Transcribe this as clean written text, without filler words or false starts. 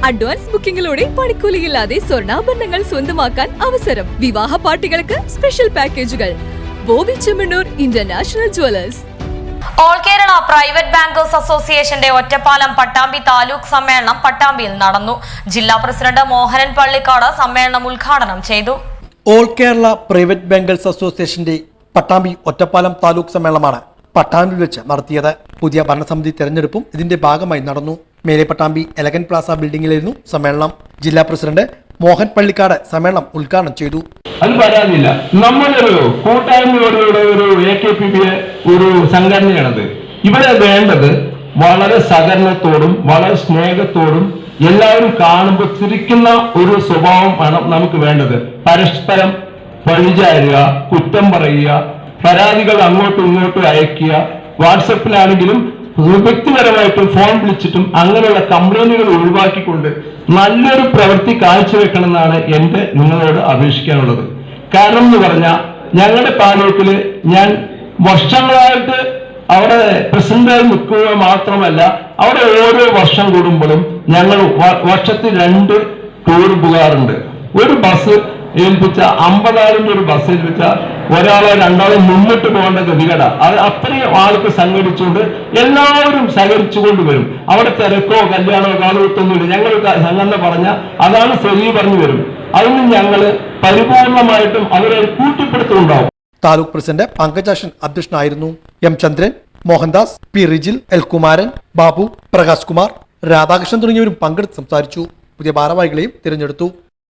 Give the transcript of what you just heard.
Advance ബുക്കിംഗിലൂടെ പണിക്കൂലിയില്ലാതെ സ്വർണ്ണാഭരണങ്ങൾ സ്വന്തമാക്കാൻ അവസരം. വിവാഹ പാർട്ടികൾക്ക് സ്പെഷ്യൽ പാക്കേജുകൾ. Bobby Chemmanur international jewellers. All Kerala private bankers അസോസിയേഷന്റെ ഒറ്റപ്പാലം പട്ടാമ്പി താലൂക്ക് സമ്മേളനം പട്ടാമ്പിയിൽ നടന്നു. ജില്ലാ പ്രസിഡന്റ് മോഹനൻ പള്ളിക്കാട് സമ്മേളനം ഉദ്ഘാടനം ചെയ്തു. ഓൾ കേരള പ്രൈവറ്റ് ബാങ്കേഴ്സ് അസോസിയേഷന്റെ പട്ടാമ്പി ഒറ്റപ്പാലം താലൂക്ക് സമ്മേളനമാണ് പട്ടാമ്പിയിൽ വെച്ച് നടത്തിയത്. പുതിയ ഭരണസമിതി തെരഞ്ഞെടുപ്പും ഇതിന്റെ ഭാഗമായി നടന്നു. മേലെ പട്ടാമ്പി എലഗൻ പ്ലാസ ബിൽഡിംഗിലായിരുന്നു സമ്മേളനം. ജില്ലാ പ്രസിഡന്റ് മോഹൻ പള്ളിക്കാട് സമ്മേളനം ഉദ്ഘാടനം ചെയ്തു. അത് പറയാനില്ല, നമ്മളൊരു കൂട്ടായ്മയുടെ ഒരു AKPB ഒരു സംഘടനയാണത്. ഇവിടെ വേണ്ടത് വളരെ സഹകരണത്തോടും വളരെ സ്നേഹത്തോടും എല്ലാവരും കാണുമ്പോൾ ചിരിക്കുന്ന ഒരു സ്വഭാവം ആണ് നമുക്ക് വേണ്ടത്. പരസ്പരം പഴിചാരുക, കുറ്റം പറയുക, പരാതികൾ അങ്ങോട്ടും ഇങ്ങോട്ടും അയക്കുക, വാട്സപ്പിലാണെങ്കിലും വ്യക്തിപരമായിട്ടും ഫോൺ വിളിച്ചിട്ടും അങ്ങനെയുള്ള കംപ്ലൈന്റുകൾ ഒഴിവാക്കിക്കൊണ്ട് നല്ലൊരു പ്രവൃത്തി കാഴ്ചവെക്കണമെന്നാണ് എന്റെ നിങ്ങളോട് അപേക്ഷിക്കാനുള്ളത്. കാരണം എന്ന് പറഞ്ഞാൽ ഞങ്ങളുടെ താലൂക്കില് ഞാൻ വർഷങ്ങളായിട്ട് അവിടെ പ്രസിഡന്റായി നിൽക്കുക മാത്രമല്ല, അവിടെ ഓരോ വർഷം കൂടുമ്പോഴും ഞങ്ങൾ വർഷത്തിൽ 2 ടൂർ പോകാറുണ്ട്. ഒരു ബസ് ഏൽപ്പിച്ച 50,000 ഒരു ബസ് ഏൽപ്പിച്ച ഒരാളോ രണ്ടാളോ മുന്നിട്ട് പോകേണ്ട ഗതികട. അത് അത്രയും ആൾക്ക് സംഘടിച്ചുകൊണ്ട് എല്ലാവരും സഹകരിച്ചുകൊണ്ട് വരും. അവിടെ തിരക്കോ കല്യാണമോ കാലഘട്ടമൊന്നുമില്ല. ഞങ്ങൾ സംഘടന പറഞ്ഞ അതാണ് ശരി പറഞ്ഞു വരും. അതിന് ഞങ്ങള് പരിപൂർണമായിട്ടും അവരെ കൂട്ടിപ്പെടുത്തുന്നുണ്ടാവും. താലൂക്ക് പ്രസിഡന്റ് പങ്കജാഷൻ അധ്യക്ഷനായിരുന്നു. M ചന്ദ്രൻ, മോഹൻദാസ്, P റിജിൽ, L കുമാരൻ, ബാബു, പ്രകാശ് കുമാർ, രാധാകൃഷ്ണൻ തുടങ്ങിയവരും പങ്കെടുത്ത് സംസാരിച്ചു. പുതിയ ഭാരവാഹികളെയും തിരഞ്ഞെടുത്തു.